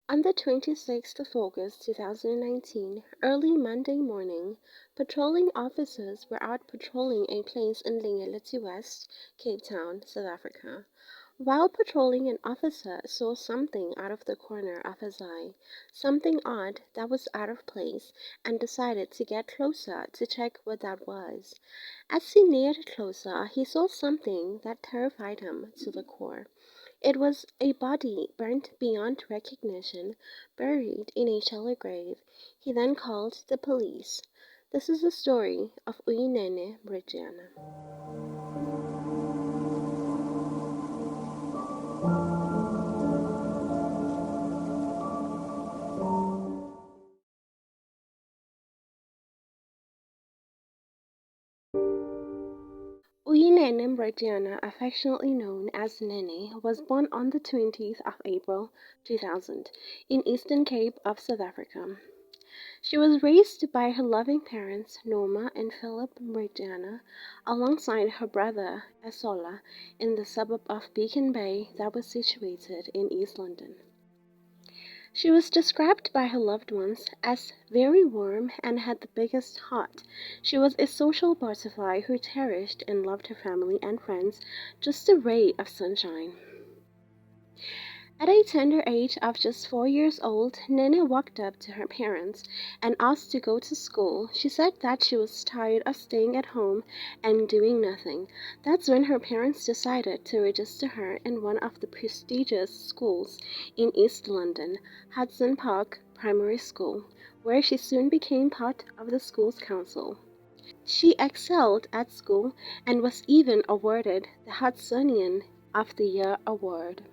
On the 26th of August 2019, early Monday morning, patrolling officers were out patrolling a place in Nene West, Cape Town, South Africa. While patrolling, an officer saw something out of the corner of his eye, something odd that was out of place, and decided to get closer to check what that was. As he neared closer, he saw something that terrified him to the core. It was a body burnt beyond recognition, buried in a shallow grave. He then called the police. This is the story of Uyinene Mrwetyana. Uyinene Mrwetyana, affectionately known as Nene, was born on the 20th of April 2000 in Eastern Cape of South Africa. She was raised by her loving parents, Norma and Philip Mrwetyana, alongside her brother, Esola, in the suburb of Beacon Bay that was situated in East London. She was described by her loved ones as very warm and had the biggest heart. She was a social butterfly who cherished and loved her family and friends, just a ray of sunshine. At a tender age of just 4 years old, Nene walked up to her parents and asked to go to school. She said that she was tired of staying at home and doing nothing. That's when her parents decided to register her in one of the prestigious schools in East London, Hudson Park Primary School, where she soon became part of the school's council. She excelled at school and was even awarded the Hudsonian of the Year award.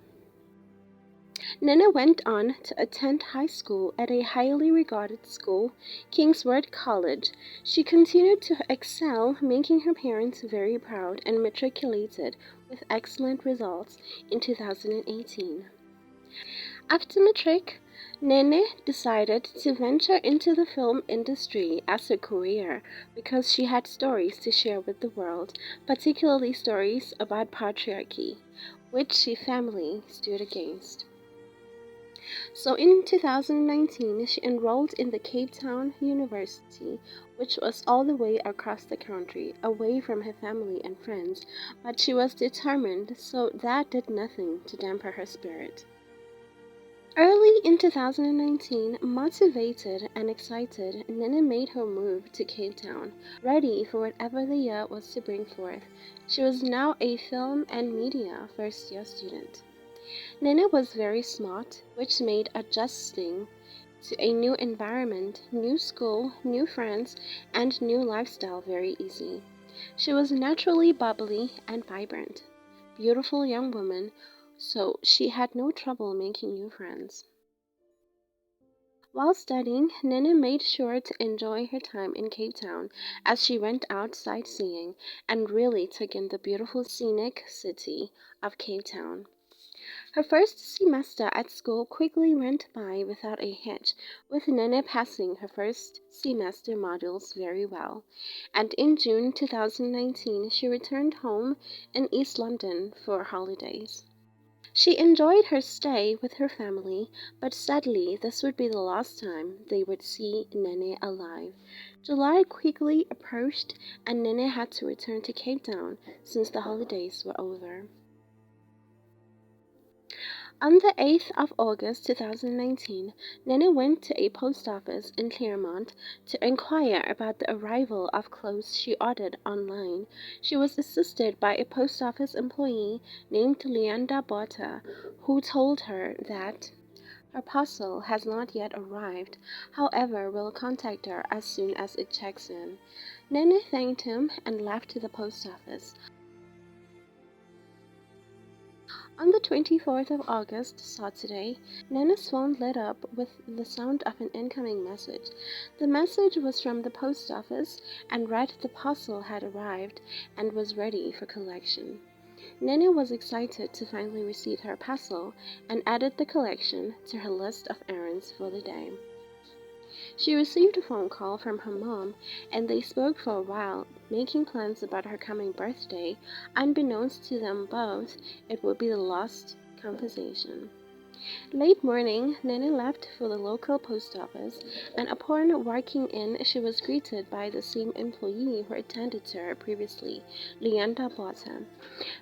Nene went on to attend high school at a highly regarded school, Kingswood College. She continued to excel, making her parents very proud, and matriculated with excellent results in 2018. After matric, Nene decided to venture into the film industry as a career because she had stories to share with the world, particularly stories about patriarchy, which she family stood against. So in 2019, she enrolled in the Cape Town University, which was all the way across the country, away from her family and friends, but she was determined, so that did nothing to dampen her spirit. Early in 2019, motivated and excited, Nene made her move to Cape Town, ready for whatever the year was to bring forth. She was now a film and media first-year student. Nene was very smart, which made adjusting to a new environment, new school, new friends, and new lifestyle very easy. She was naturally bubbly and vibrant, beautiful young woman, so she had no trouble making new friends. While studying, Nene made sure to enjoy her time in Cape Town as she went out sightseeing and really took in the beautiful scenic city of Cape Town. Her first semester at school quickly went by without a hitch, with Nene passing her first semester modules very well, and in June 2019 she returned home in East London for holidays. She enjoyed her stay with her family, but sadly this would be the last time they would see Nene alive. July quickly approached and Nene had to return to Cape Town since the holidays were over. On the 8th of August 2019, Nene went to a post office in Claremont to inquire about the arrival of clothes she ordered online. She was assisted by a post office employee named Leanda Bota, who told her that her parcel has not yet arrived, however will contact her as soon as it checks in. Nene thanked him and left the post office. On the 24th of August, Saturday, Nene's phone lit up with the sound of an incoming message. The message was from the post office and read the parcel had arrived and was ready for collection. Nene was excited to finally receive her parcel and added the collection to her list of errands for the day. She received a phone call from her mom, and they spoke for a while, making plans about her coming birthday. Unbeknownst to them both, it would be the last conversation. Late morning, Nene left for the local post office, and upon walking in, she was greeted by the same employee who attended to her previously, Luyanda Bota.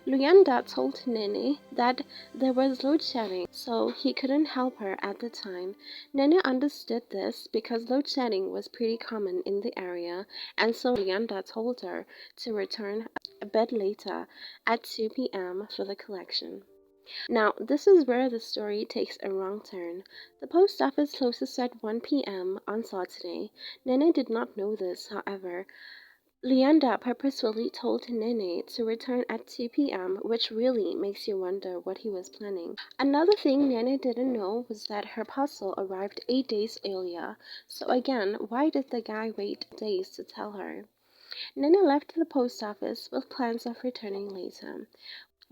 Luyanda told Nene that there was load shedding, so he couldn't help her at the time. Nene understood this because load shedding was pretty common in the area, and so Luyanda told her to return a bit later at 2 p.m. for the collection. Now, this is where the story takes a wrong turn. The post office closes at 1 p.m. on Saturday. Nene did not know this, however. Leanda purposefully told Nene to return at 2 p.m., which really makes you wonder what he was planning. Another thing Nene didn't know was that her parcel arrived 8 days earlier. So again, why did the guy wait days to tell her? Nene left the post office with plans of returning later.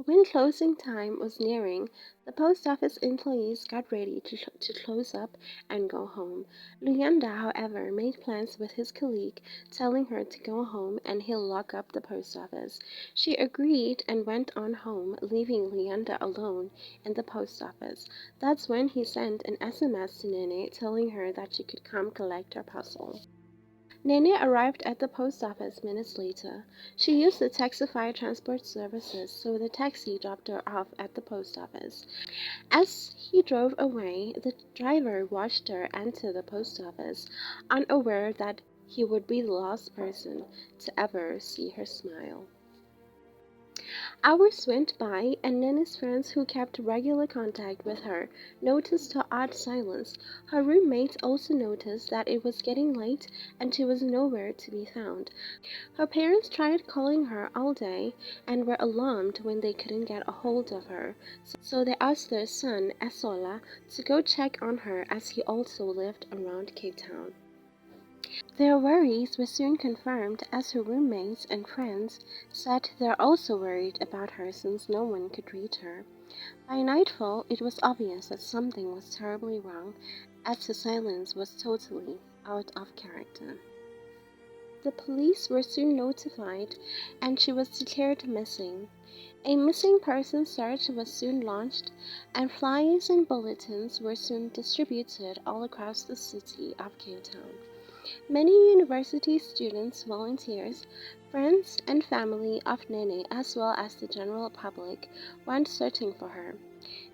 When closing time was nearing, the post office employees got ready to close up and go home. Luyanda, however, made plans with his colleague, telling her to go home and he'll lock up the post office. She agreed and went on home, leaving Luyanda alone in the post office. That's when he sent an SMS to Nene telling her that she could come collect her parcel. Nene arrived at the post office minutes later. She used the Taxify transport services, so the taxi dropped her off at the post office. As he drove away, the driver watched her enter the post office, unaware that he would be the last person to ever see her smile. Hours went by, and Nene's friends who kept regular contact with her noticed her odd silence. Her roommates also noticed that it was getting late and she was nowhere to be found. Her parents tried calling her all day and were alarmed when they couldn't get a hold of her, so they asked their son, Esola, to go check on her as he also lived around Cape Town. Their worries were soon confirmed as her roommates and friends said they're also worried about her since no one could reach her. By nightfall, it was obvious that something was terribly wrong, as her silence was totally out of character. The police were soon notified and she was declared missing. A missing person search was soon launched, and flyers and bulletins were soon distributed all across the city of Cape Town. Many university students, volunteers, friends, and family of Nene, as well as the general public, went searching for her.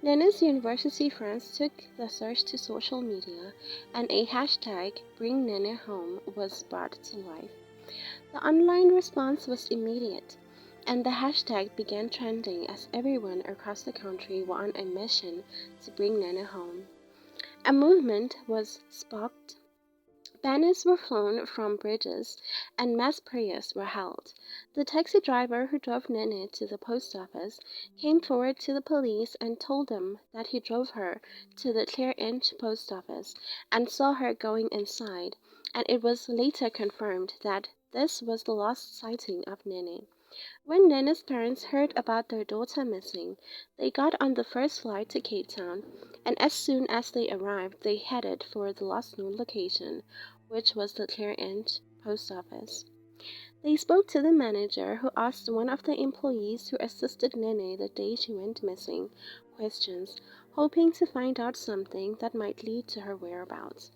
Nene's university friends took the search to social media, and a hashtag Bring Nene Home was brought to life. The online response was immediate, and the hashtag began trending as everyone across the country were on a mission to bring Nene home. A movement was sparked. Banners were flown from bridges, and mass prayers were held. The taxi driver who drove Nene to the post office came forward to the police and told them that he drove her to the Clear-Inch post office and saw her going inside, and it was later confirmed that this was the last sighting of Nene. When Nene's parents heard about their daughter missing, they got on the first flight to Cape Town, and as soon as they arrived, they headed for the last known location, which was the Clear-Inch post office. They spoke to the manager, who asked one of the employees who assisted Nene the day she went missing questions, hoping to find out something that might lead to her whereabouts.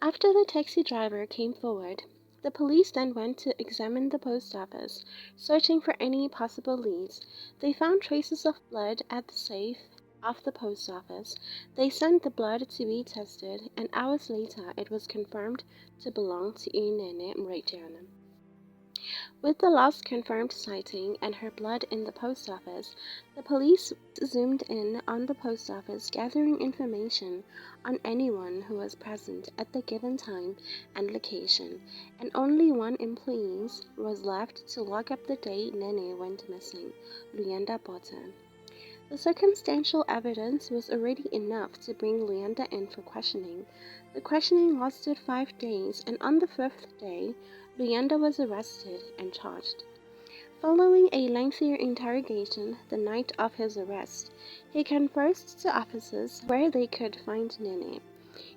After the taxi driver came forward, the police then went to examine the post office, searching for any possible leads. They found traces of blood at the safe of the post office. They sent the blood to be tested, and hours later it was confirmed to belong to Uyinene Mrwetyana. With the last confirmed sighting and her blood in the post office, the police zoomed in on the post office, gathering information on anyone who was present at the given time and location, and only one employee was left to lock up the day Nene went missing, Luyanda Bota. The circumstantial evidence was already enough to bring Luyanda in for questioning. The questioning lasted 5 days, and on the 5th day, Luyanda was arrested and charged. Following a lengthier interrogation the night of his arrest, he confessed to officers where they could find Nene.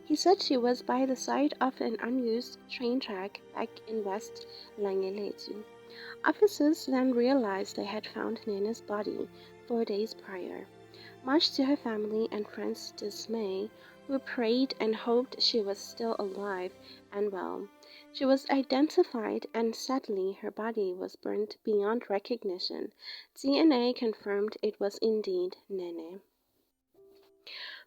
He said she was by the side of an unused train track back in West Langeletu. Officers then realized they had found Nene's body 4 days prior. much to her family and friends' dismay, who prayed and hoped she was still alive and well. She was identified, and sadly her body was burnt beyond recognition. DNA confirmed it was indeed Nene.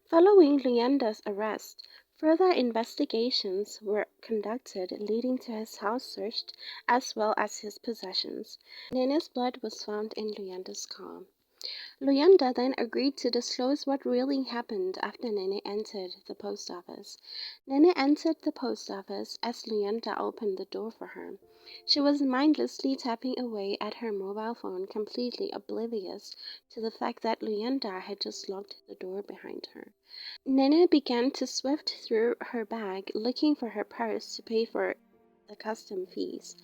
Following Luyanda's arrest, further investigations were conducted leading to his house searched as well as his possessions. Nene's blood was found in Luyanda's car. Luyanda then agreed to disclose what really happened after Nene entered the post office. Nene entered the post office as Luyanda opened the door for her. She was mindlessly tapping away at her mobile phone, completely oblivious to the fact that Luyanda had just locked the door behind her. Nene began to sift through her bag, looking for her purse to pay for the custom fees.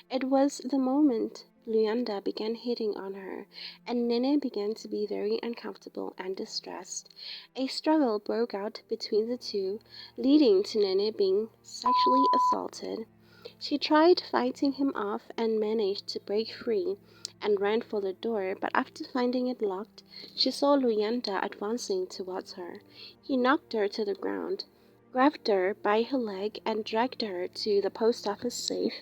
It was the moment Luyanda began hitting on her, and Nene began to be very uncomfortable and distressed. A struggle broke out between the two, leading to Nene being sexually assaulted. She tried fighting him off and managed to break free and ran for the door, but after finding it locked, she saw Luyanda advancing towards her. He knocked her to the ground, grabbed her by her leg, and dragged her to the post office safe,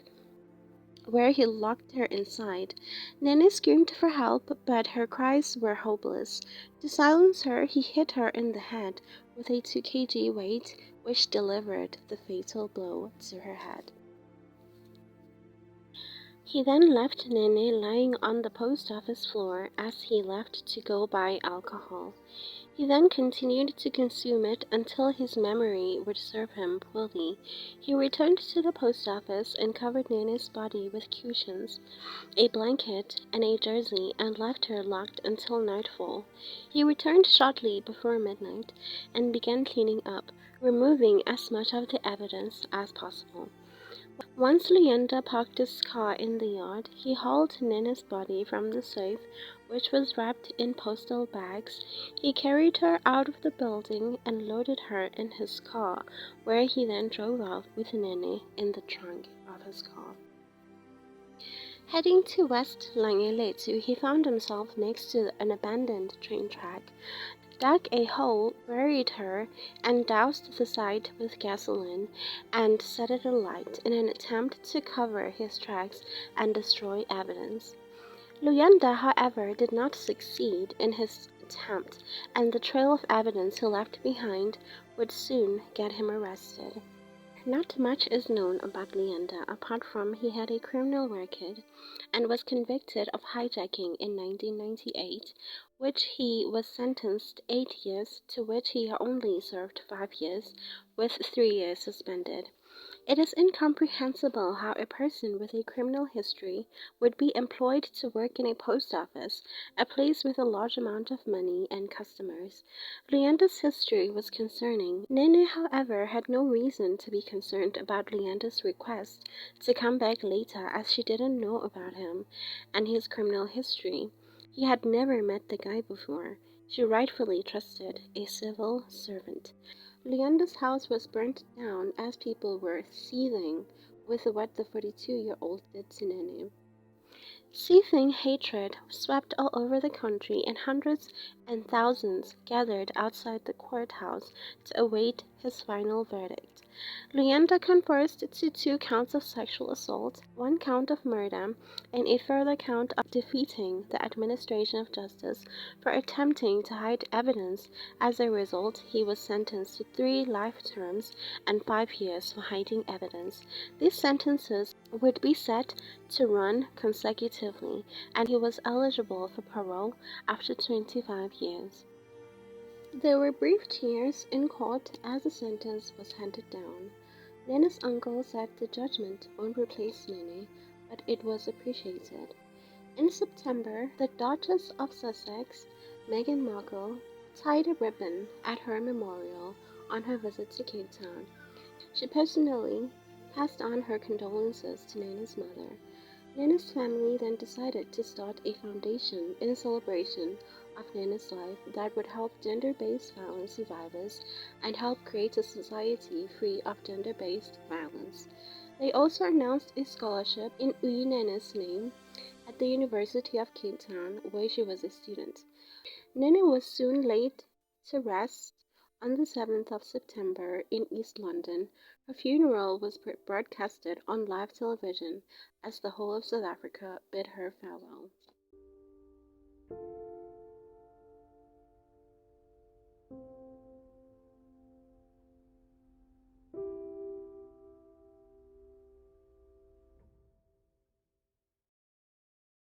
where he locked her inside. Nene screamed for help, but her cries were hopeless. To silence her, he hit her in the head with a 2 kg weight, which delivered the fatal blow to her head. He then left Nene lying on the post office floor as he left to go buy alcohol. He then continued to consume it until his memory would serve him poorly. He returned to the post office and covered Nene's body with cushions, a blanket, and a jersey, and left her locked until nightfall. He returned shortly before midnight and began cleaning up, removing as much of the evidence as possible. Once Luyanda parked his car in the yard, he hauled Nene's body from the safe, which was wrapped in postal bags. He carried her out of the building and loaded her in his car, where he then drove off with Nene in the trunk of his car. Heading to West Langeletu, he found himself next to an abandoned train track, dug a hole, buried her, and doused the site with gasoline and set it alight in an attempt to cover his tracks and destroy evidence. Luyanda, however, did not succeed in his attempt, and the trail of evidence he left behind would soon get him arrested. Not much is known about Luyanda apart from he had a criminal record and was convicted of hijacking in 1998, which he was sentenced 8 years, to which he only served 5 years, with 3 years suspended. It is incomprehensible how a person with a criminal history would be employed to work in a post office, a place with a large amount of money and customers. Luyanda's history was concerning. Nene, however, had no reason to be concerned about Luyanda's request to come back later, as she didn't know about him and his criminal history. He had never met the guy before. She rightfully trusted a civil servant. Luyanda's house was burnt down as people were seething with what the 42-year-old did to Nene. Seething hatred swept all over the country, and hundreds and thousands gathered outside the courthouse to await his final verdict. Luyanda confessed to 2 counts of sexual assault, 1 count of murder, and a further count of defeating the administration of justice for attempting to hide evidence. As a result, he was sentenced to 3 life terms and 5 years for hiding evidence. These sentences would be set to run consecutively, and he was eligible for parole after 25 years. There were brief tears in court as the sentence was handed down. Nene's uncle said the judgment won't replace Nene, but it was appreciated. In September, the Duchess of Sussex, Meghan Markle, tied a ribbon at her memorial on her visit to Cape Town. She personally passed on her condolences to Nene's mother. Nene's family then decided to start a foundation in celebration of Nene's life that would help gender-based violence survivors and help create a society free of gender-based violence. They also announced a scholarship in Uyinene's name at the University of Cape Town, where she was a student. Nene was soon laid to rest on the 7th of September in East London. Her funeral was broadcasted on live television as the whole of South Africa bid her farewell.